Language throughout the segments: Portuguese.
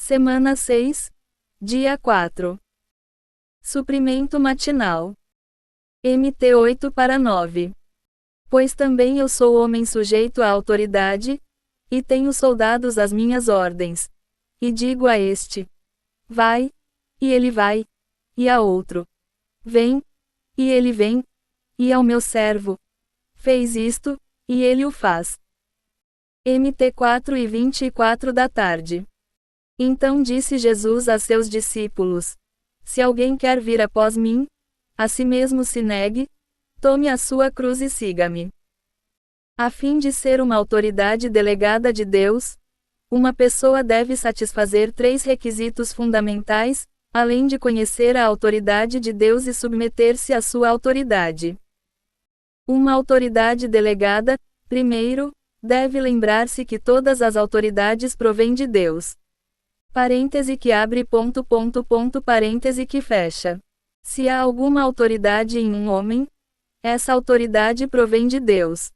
Semana 6, dia 4. Suprimento matinal. MT 8/9. Pois também eu sou homem sujeito à autoridade, e tenho soldados às minhas ordens. E digo a este: vai, e ele vai, e a outro: vem, e ele vem, e ao meu servo: fez isto, e ele o faz. MT 4:24 da tarde. Então disse Jesus a seus discípulos: se alguém quer vir após mim, a si mesmo se negue, tome a sua cruz e siga-me. A fim de ser uma autoridade delegada de Deus, uma pessoa deve satisfazer 3 requisitos fundamentais, além de conhecer a autoridade de Deus e submeter-se à sua autoridade. Uma autoridade delegada, primeiro, deve lembrar-se que todas as autoridades provêm de Deus. Parêntese que abre parêntese que fecha. Se há alguma autoridade em um homem, essa autoridade provém de Deus.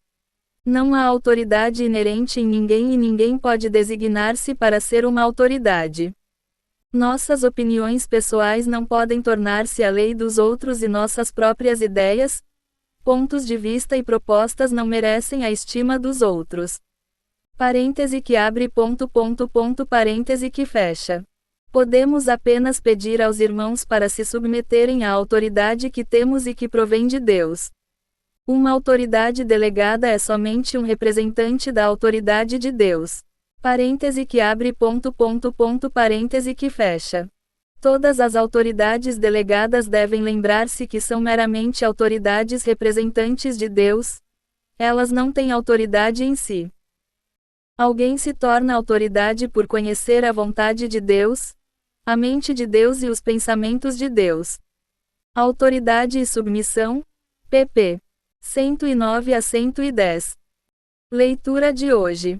Não há autoridade inerente em ninguém e ninguém pode designar-se para ser uma autoridade. Nossas opiniões pessoais não podem tornar-se a lei dos outros e nossas próprias ideias, pontos de vista e propostas não merecem a estima dos outros. Parêntese que abre parêntese que fecha. Podemos apenas pedir aos irmãos para se submeterem à autoridade que temos e que provém de Deus. Uma autoridade delegada é somente um representante da autoridade de Deus. Parêntese que abre parêntese que fecha. Todas as autoridades delegadas devem lembrar-se que são meramente autoridades representantes de Deus. Elas não têm autoridade em si. Alguém se torna autoridade por conhecer a vontade de Deus, a mente de Deus e os pensamentos de Deus. Autoridade e submissão, pp. 109 a 110. Leitura de hoje.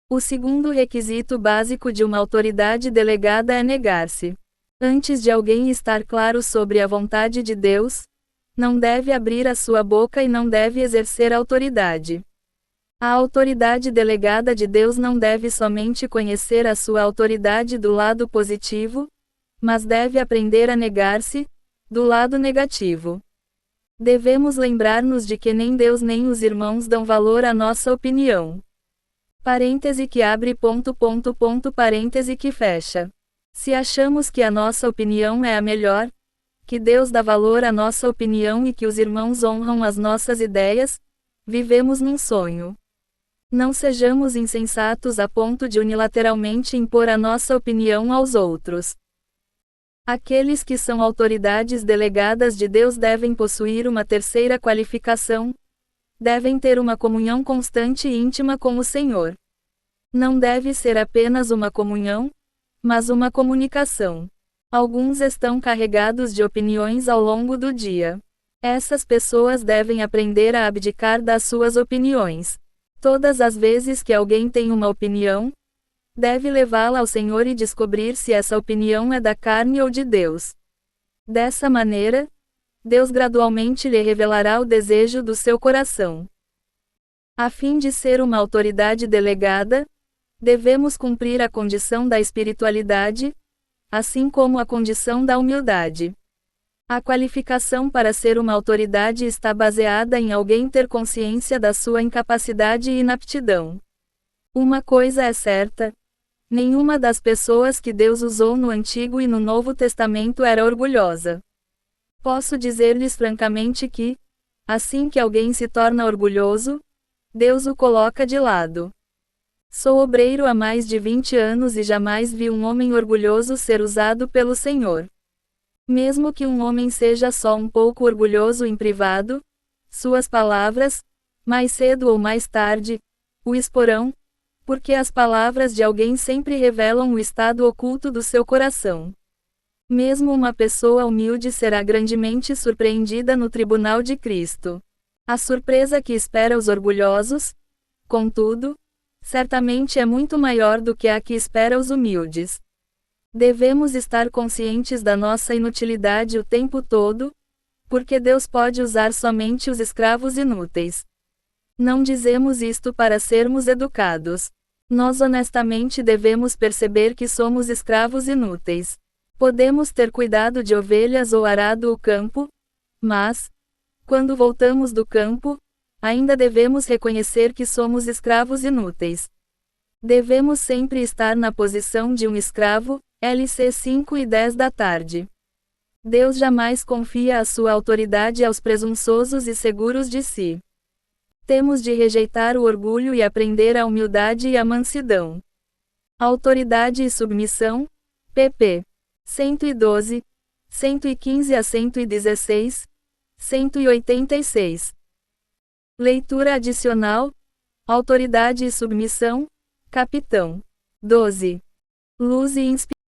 O segundo requisito básico de uma autoridade delegada é negar-se. Antes de alguém estar claro sobre a vontade de Deus, não deve abrir a sua boca e não deve exercer autoridade. A autoridade delegada de Deus não deve somente conhecer a sua autoridade do lado positivo, mas deve aprender a negar-se, do lado negativo. Devemos lembrar-nos de que nem Deus nem os irmãos dão valor à nossa opinião. Parêntese que abre parêntese que fecha. Se achamos que a nossa opinião é a melhor, que Deus dá valor à nossa opinião e que os irmãos honram as nossas ideias, vivemos num sonho. Não sejamos insensatos a ponto de unilateralmente impor a nossa opinião aos outros. Aqueles que são autoridades delegadas de Deus devem possuir uma terceira qualificação: devem ter uma comunhão constante e íntima com o Senhor. Não deve ser apenas uma comunhão, mas uma comunicação. Alguns estão carregados de opiniões ao longo do dia. Essas pessoas devem aprender a abdicar das suas opiniões. Todas as vezes que alguém tem uma opinião, deve levá-la ao Senhor e descobrir se essa opinião é da carne ou de Deus. Dessa maneira, Deus gradualmente lhe revelará o desejo do seu coração. A fim de ser uma autoridade delegada, devemos cumprir a condição da espiritualidade, assim como a condição da humildade. A qualificação para ser uma autoridade está baseada em alguém ter consciência da sua incapacidade e inaptidão. Uma coisa é certa: nenhuma das pessoas que Deus usou no Antigo e no Novo Testamento era orgulhosa. Posso dizer-lhes francamente que, assim que alguém se torna orgulhoso, Deus o coloca de lado. Sou obreiro há mais de 20 anos e jamais vi um homem orgulhoso ser usado pelo Senhor. Mesmo que um homem seja só um pouco orgulhoso em privado, suas palavras, mais cedo ou mais tarde, o exporão, porque as palavras de alguém sempre revelam o estado oculto do seu coração. Mesmo uma pessoa humilde será grandemente surpreendida no tribunal de Cristo. A surpresa que espera os orgulhosos, contudo, certamente é muito maior do que a que espera os humildes. Devemos estar conscientes da nossa inutilidade o tempo todo, porque Deus pode usar somente os escravos inúteis. Não dizemos isto para sermos educados. Nós honestamente devemos perceber que somos escravos inúteis. Podemos ter cuidado de ovelhas ou arado o campo, mas, quando voltamos do campo, ainda devemos reconhecer que somos escravos inúteis. Devemos sempre estar na posição de um escravo, LC 5:10 da tarde. Deus jamais confia a sua autoridade aos presunçosos e seguros de si. Temos de rejeitar o orgulho e aprender a humildade e a mansidão. Autoridade e submissão, pp. 112, 115 a 116, 186. Leitura adicional: Autoridade e submissão, capitão. 12. Luz e inspiração.